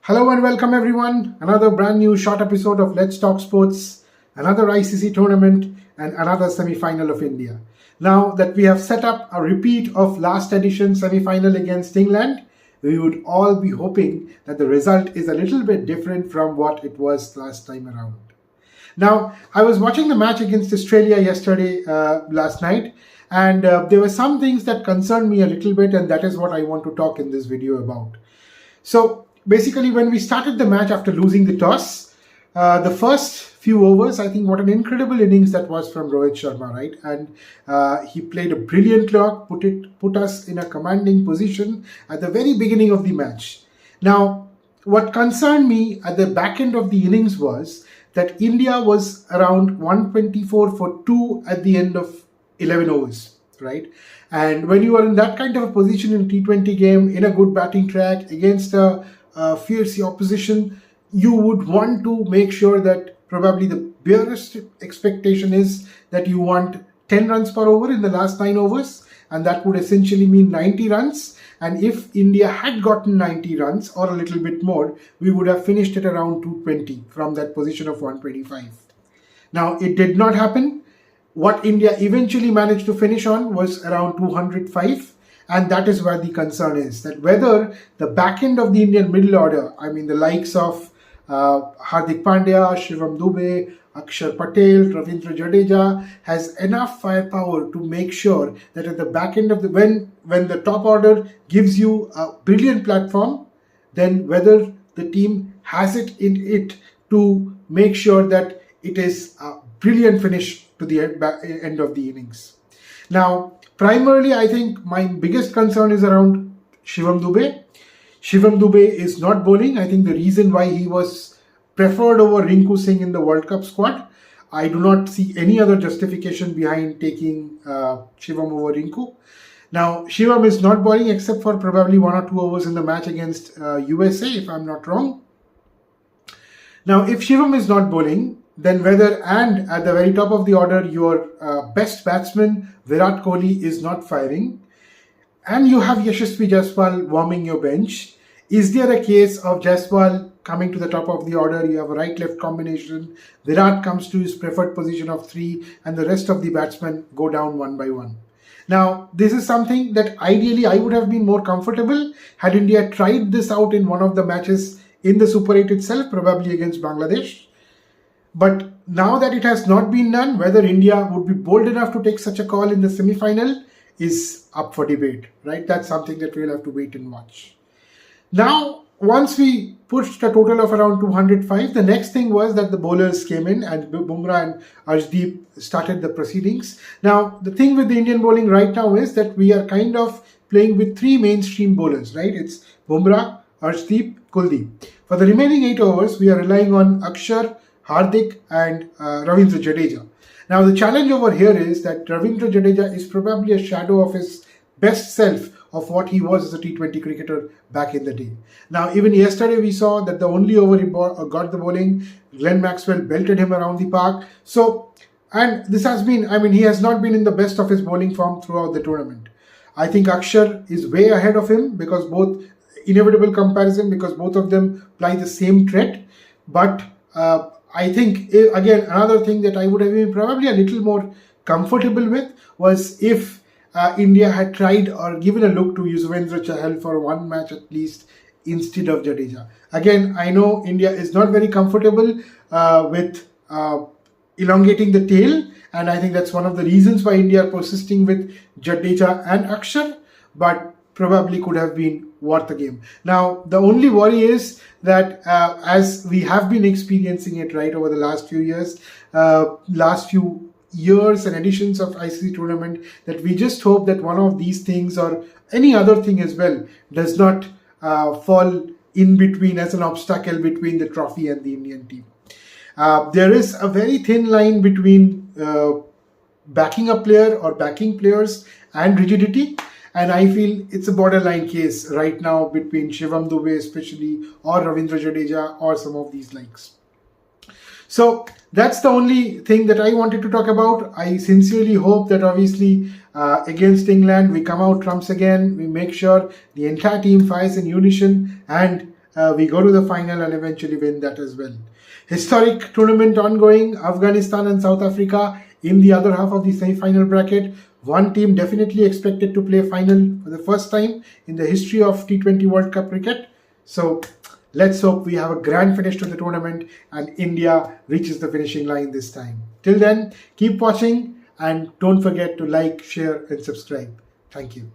Hello and welcome everyone. Another brand new short episode of Let's Talk Sports, another ICC tournament and another semi-final of India. Now that we have set up a repeat of last edition semi-final against England, we would all be hoping that the result is a little bit different from what it was last time around. Now, I was watching the match against Australia last night, and there were some things that concerned me a little bit, and that is what I want to talk in this video about. So, basically, when we started the match after losing the toss, the first few overs, I think what an incredible innings that was from Rohit Sharma, right? And he played a brilliant knock, put us in a commanding position at the very beginning of the match. Now, what concerned me at the back end of the innings was that India was around 124 for 2 at the end of 11 overs, right? And when you are in that kind of a position in a T20 game, in a good batting track, against a fierce opposition, you would want to make sure that probably the barest expectation is that you want 10 runs per over in the last 9 overs, and that would essentially mean 90 runs. And if India had gotten 90 runs or a little bit more, we would have finished at around 220 from that position of 125. Now, it did not happen. What India eventually managed to finish on was around 205. And that is where the concern is, that whether the back end of the Indian middle order, I mean the likes of Hardik Pandya, Shivam Dube, Akshar Patel, Ravindra Jadeja, has enough firepower to make sure that at the back end of when the top order gives you a brilliant platform, then whether the team has it in it to make sure that it is a brilliant finish to the end of the innings. Now, primarily, I think my biggest concern is around Shivam Dube. Shivam Dube is not bowling. I think the reason why he was preferred over Rinku Singh in the World Cup squad, I do not see any other justification behind taking Shivam over Rinku. Now, Shivam is not bowling except for probably 1 or 2 overs in the match against USA, if I'm not wrong. Now, if Shivam is not bowling, then whether and at the very top of the order, your best batsman, Virat Kohli, is not firing, and you have Yashasvi Jaiswal warming your bench, is there a case of Jaiswal coming to the top of the order? You have a right-left combination, Virat comes to his preferred position of 3, and the rest of the batsmen go down one by one. Now, this is something that ideally I would have been more comfortable had India tried this out in one of the matches in the Super 8 itself, probably against Bangladesh. But now that it has not been done, whether India would be bold enough to take such a call in the semi-final is up for debate, right? That's something that we'll have to wait and watch. Now, once we pushed a total of around 205, the next thing was that the bowlers came in and Bumrah and Arshdeep started the proceedings. Now, the thing with the Indian bowling right now is that we are kind of playing with 3 mainstream bowlers, right? It's Bumrah, Arshdeep, Kuldeep. For the remaining 8 overs, we are relying on Akshar, Hardik and Ravindra Jadeja. Now, the challenge over here is that Ravindra Jadeja is probably a shadow of his best self of what he was as a T20 cricketer back in the day. Now, even yesterday we saw that the only over he got the bowling, Glenn Maxwell belted him around the park. So, and this has been, he has not been in the best of his bowling form throughout the tournament. I think Akshar is way ahead of him because both of them ply the same threat. But I think, again, another thing that I would have been probably a little more comfortable with was if India had tried or given a look to Yuzvendra Chahal for one match at least instead of Jadeja. Again, I know India is not very comfortable with elongating the tail, and I think that's one of the reasons why India are persisting with Jadeja and Akshar, but probably could have been worth the game. Now, the only worry is that as we have been experiencing it right over the last few years and editions of ICC tournament, that we just hope that one of these things or any other thing as well does not fall in between as an obstacle between the trophy and the Indian team. There is a very thin line between backing a player or backing players and rigidity. And I feel it's a borderline case right now between Shivam Dube especially or Ravindra Jadeja or some of these likes. So that's the only thing that I wanted to talk about. I sincerely hope that obviously against England we come out trumps again. We make sure the entire team fires in unison and we go to the final and eventually win that as well. Historic tournament ongoing, Afghanistan and South Africa in the other half of the semi-final bracket. One team definitely expected to play final for the first time in the history of T20 World Cup cricket. So let's hope we have a grand finish to the tournament and India reaches the finishing line this time. Till then, keep watching and don't forget to like, share and subscribe. Thank you.